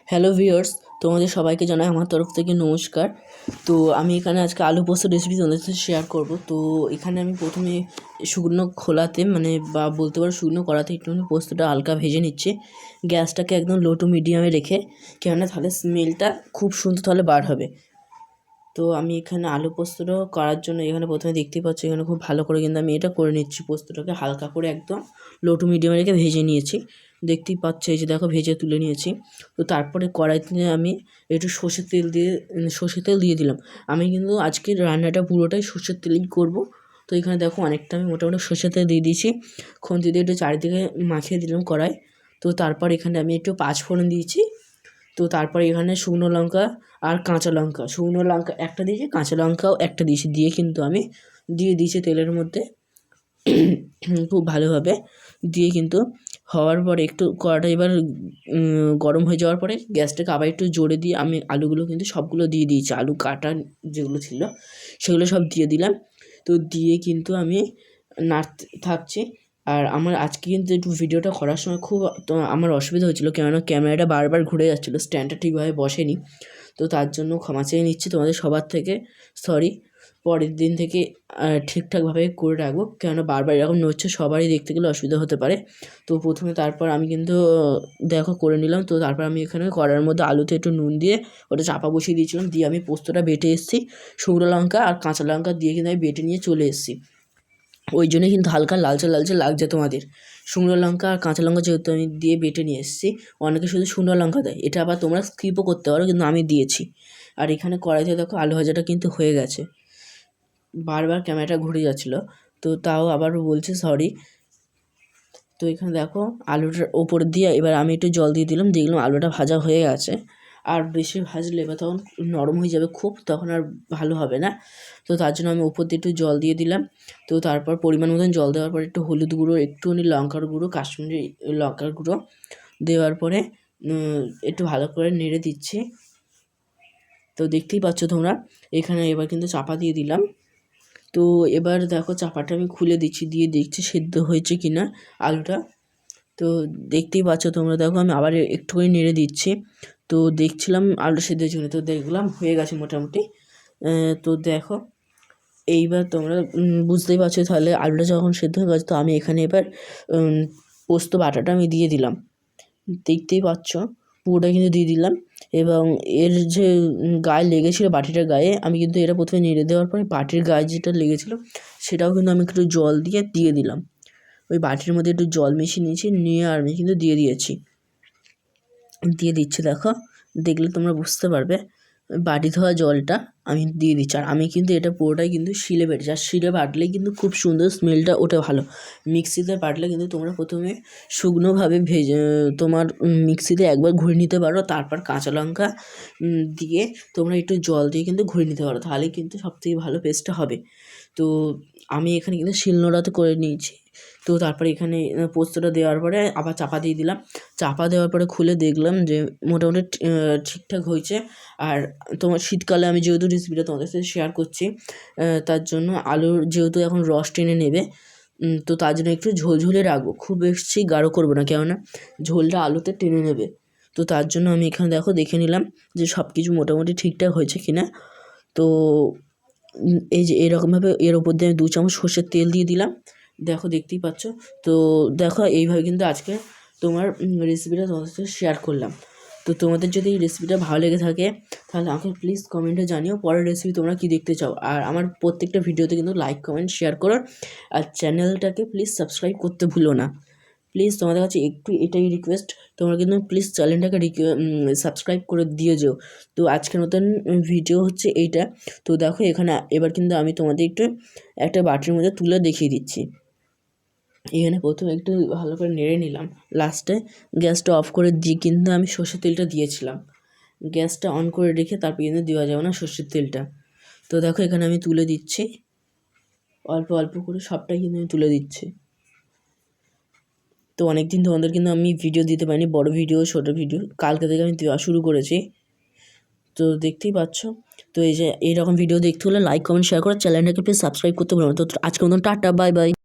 Hello viewers, তোমাদের সবাইকে জানাই আমার তরফ থেকে নমস্কার। তো আমি এখানে আজকে আলু পোস্ত রেসিপি তোমাদের সাথে শেয়ার করব। তো এখানে আমি প্রথমে শুকনো খোলাতে বা বলতে পারো শুকনো কড়াতে একটুখানি পোস্তটা হালকা ভেজে নিচ্ছি। গ্যাসটাকে একদম লো টু মিডিয়ামে রেখে, কেননা তাহলে স্মেলটা খুব সুন্দর তাহলে বার হবে। তো আমি এখানে আলু পোস্তটা করার জন্য এখানে প্রথমে দেখতেই পাচ্ছি এখানে খুব ভালো করে কিন্তু আমি এটা করে নিচ্ছি। পোস্তটাকে হালকা করে একদম লো টু মিডিয়ামে রেখে ভেজে নিয়েছি। দেখতেই পাচ্ছি এই যে দেখো ভেজে তুলে নিয়েছি। তো তারপরে কড়াইতে আমি একটু সর্ষের তেল দিয়ে দিলাম। আমি কিন্তু আজকের রান্নাটা পুরোটাই সর্ষের তেলেই করব। তো এখানে দেখো অনেকটা আমি মোটামুটি সর্ষের তেল দিয়ে দিয়েছি। খুন্তি দিয়ে একটু চারিদিকে মাখিয়ে দিলাম কড়াই। তো তারপর এখানে আমি একটু পাঁচফোড়ন দিয়েছি। তো তারপরে এখানে শুকনো লঙ্কা আর কাঁচা লঙ্কা, শুকনো লঙ্কা একটা দিয়েছি, কাঁচা লঙ্কাও একটা দিয়েছি, দিয়ে কিন্তু আমি দিয়ে দিয়েছি তেলের মধ্যে খুব ভালোভাবে দিয়ে কিন্তু হওয়ার পরে একটু কড়াটা এবার গরম হয়ে যাওয়ার পরে গ্যাসটাকে আবার একটু জোরে দিয়ে আমি আলুগুলো কিন্তু সবগুলো দিয়ে দিয়েছি। আলু কাটা যেগুলো ছিল সেগুলো সব দিয়ে দিলাম। তো দিয়ে কিন্তু আমি নাড়তে থাকছি। আর আমার আজকে কিন্তু একটু ভিডিওটা করার সময় খুব আমার অসুবিধা হয়েছিলো, কেননা ক্যামেরাটা বারবার ঘুরে যাচ্ছিলো, স্ট্যান্ডটা ঠিকভাবে বসেনি। তো তার জন্য ক্ষমা চেয়ে নিচ্ছি তোমাদের সবার থেকে, সরি। পরের দিন থেকে ঠিকঠাকভাবে করে রাখবো, কেননা বারবার এরকম নড়ছে, সবারই দেখতে গেলে অসুবিধা হতে পারে। তো প্রথমে তারপর আমি কিন্তু দেখো করে নিলাম। তো তারপর আমি এখানে কড়াইয়ের মধ্যে আলুতে একটু নুন দিয়ে ওটা চাপা বসিয়ে দিয়েছিলাম, দিয়ে আমি পোস্তটা বেটে এসেছি, শুকনো লঙ্কা আর কাঁচা লঙ্কা দিয়ে কিন্তু আমি বেটে নিয়ে চলে এসেছি। ওই জন্যই কিন্তু হালকা লালচে লালচে লাগছে তোমাদের। শুকনো লঙ্কা আর কাঁচা লঙ্কা যেহেতু আমি দিয়ে বেটে নিয়ে এসেছি, অনেকে শুধু শুকনো লঙ্কা দেয়, এটা আবার তোমরা স্কিপও করতে পারো, কিন্তু আমি দিয়েছি। আর এখানে কড়াইতে দেখো আলু ভাজাটা কিন্তু হয়ে গেছে। বারবার ক্যামেরাটা ঘুরে যাচ্ছিলো, তো তাও আবার বলছি সরি। তো এখানে দেখো আলুটার ওপর দিয়ে এবার আমি একটু জল দিয়ে দিলাম, দেখলাম আলুটা ভাজা হয়ে গেছে। আর বেশি ভাজলে এবার তখন নরম হয়ে যাবে খুব, তখন আর ভালো হবে না। তো তার জন্য আমি উপর দিয়ে একটু জল দিয়ে দিলাম। তো তারপর পরিমাণ মতন জল দেওয়ার পর একটু হলুদ গুঁড়ো, একটুখানি লঙ্কার গুঁড়ো, কাশ্মীরি লঙ্কার গুঁড়ো দেওয়ার পরে একটু ভালো করে নেড়ে দিচ্ছি। তো দেখতেই পাচ্ছ তোমরা, এখানে এবার কিন্তু চাপা দিয়ে দিলাম। তো এবার দেখো চাপাটা আমি খুলে দিচ্ছি, দিয়ে দেখছি সেদ্ধ হয়েছে কি না আলুটা। তো দেখতেই পাচ্ছ তোমরা, দেখো আমি আবার একটুখানি নেড়ে দিচ্ছি। তো দেখছিলাম আলু সেদ্ধ হয়েছে, তো দেখলাম হয়ে গেছে মোটামুটি। তো দেখো এইবার তোমরা বুঝতেই পারছো, তাহলে আলুটা যখন সেদ্ধ হয়ে গেছে, তো আমি এখানে এবার পোস্ত বাটাটা আমি দিয়ে দিলাম। দেখতেই পাচ্ছ পুরোটা কিন্তু দিয়ে দিলাম। এবং এর যে গায়ে লেগেছিলো বাটিটার গায়ে, আমি কিন্তু এটা প্রথমে নেড়ে দেওয়ার পরে বাটির গায়ে যেটা লেগেছিলো সেটাও কিন্তু আমি একটু জল দিয়ে দিলাম। ওই বাটির মধ্যে একটু জল মিশিয়ে নিয়েছি, নিয়ে আমি কিন্তু দিয়ে দিচ্ছি। দেখো দেখলে তোমরা বুঝতে পারবে, বাটি ধোয়া জলটা আমি দিয়ে দিচ্ছি। আর আমি কিন্তু এটা পুরোটাই কিন্তু শিলে বেটেছি, আর শিলে বাটলে কিন্তু খুব সুন্দর স্মেলটা ওঠে ভালো। মিক্সিতে বাটলে কিন্তু তোমরা প্রথমে শুকনোভাবে তোমার মিক্সিতে একবার ঘুরে নিতে পারো, তারপর কাঁচা লঙ্কা দিয়ে তোমরা একটু জল দিয়ে কিন্তু ঘুরে নিতে পারো, তাহলে কিন্তু সবথেকে ভালো পেস্টটা হবে। তো আমি এখানে কিন্তু শিলনোড়াতে করে নিয়েছি। তো তারপরে এখানে পোস্তটা দেওয়ার পরে আবার চাপা দিয়ে দিলাম। চাপা দেওয়ার পরে খুলে দেখলাম যে মোটামুটি ঠিকঠাক হয়েছে। আর তোমার শীতকালে আমি যেহেতু রেসিপিটা তোমাদের সাথে শেয়ার করছি, তার জন্য আলুর যেহেতু এখন রস টেনে নেবে, তো তার জন্য একটু ঝোলঝোলে রাখবো, খুব বেশি গাঢ় করবো না, কেননা ঝোলটা আলুতে টেনে নেবে। তো তার জন্য আমি এখানে দেখে নিলাম যে সব কিছু মোটামুটি ঠিকঠাক হয়েছে কি না। তো এই যে এরকমভাবে এর ওপর দিয়ে আমি 2 চামচ সর্ষের তেল দিয়ে দিলাম। দেখো দেখতেই পাচ্ছ। তো দেখো এইভাবে কিন্তু আজকে তোমার রেসিপিটা তোমাদের সাথে শেয়ার করলাম। তো তোমাদের যদি এই রেসিপিটা ভালো লেগে থাকে, তাহলে আমাকে প্লিজ কমেন্টে জানিও পরের রেসিপি তোমরা কী দেখতে চাও। আর আমার প্রত্যেকটা ভিডিওতে কিন্তু লাইক কমেন্ট শেয়ার করো, আর চ্যানেলটাকে প্লিজ সাবস্ক্রাইব করতে ভুলো না। প্লিজ তোমাদের কাছে একটু এটাই রিকোয়েস্ট, তোমরা কিন্তু প্লিজ চ্যানেলটাকে সাবস্ক্রাইব করে দিয়ে যেও। তো আজকের মতন ভিডিও হচ্ছে এইটা। তো দেখো এখানে এবার কিন্তু আমি তোমাদের একটু একটা বাটির মধ্যে তুলে দেখিয়ে দিচ্ছি। এখানে প্রথমে একটু ভালো করে নেড়ে নিলাম, লাস্টে গ্যাসটা অফ করে দিয়ে কিন্তু আমি সর্ষের তেলটা দিয়েছিলাম। গ্যাসটা অন করে রেখে তারপর কিন্তু দেওয়া যাবে না সর্ষের তেলটা। তো দেখো এখানে আমি তুলে দিচ্ছি, অল্প অল্প করে সবটাই কিন্তু আমি তুলে দিচ্ছি। তো অনেক দিন তোমাদের কিন্তু আমি ভিডিও দিতে পারিনি, বড় ভিডিও ছোটো ভিডিও কালকে থেকে আমি দেওয়া শুরু করেছি। তো দেখতেই পাচ্ছ। তো এই যে এইরকম ভিডিও দেখতে হলে লাইক কমেন্ট শেয়ার করে চ্যানেলটাকে প্লিজ সাবস্ক্রাইব করতে ভুলো না। তো আজকের মতন টাটা, বাই বাই।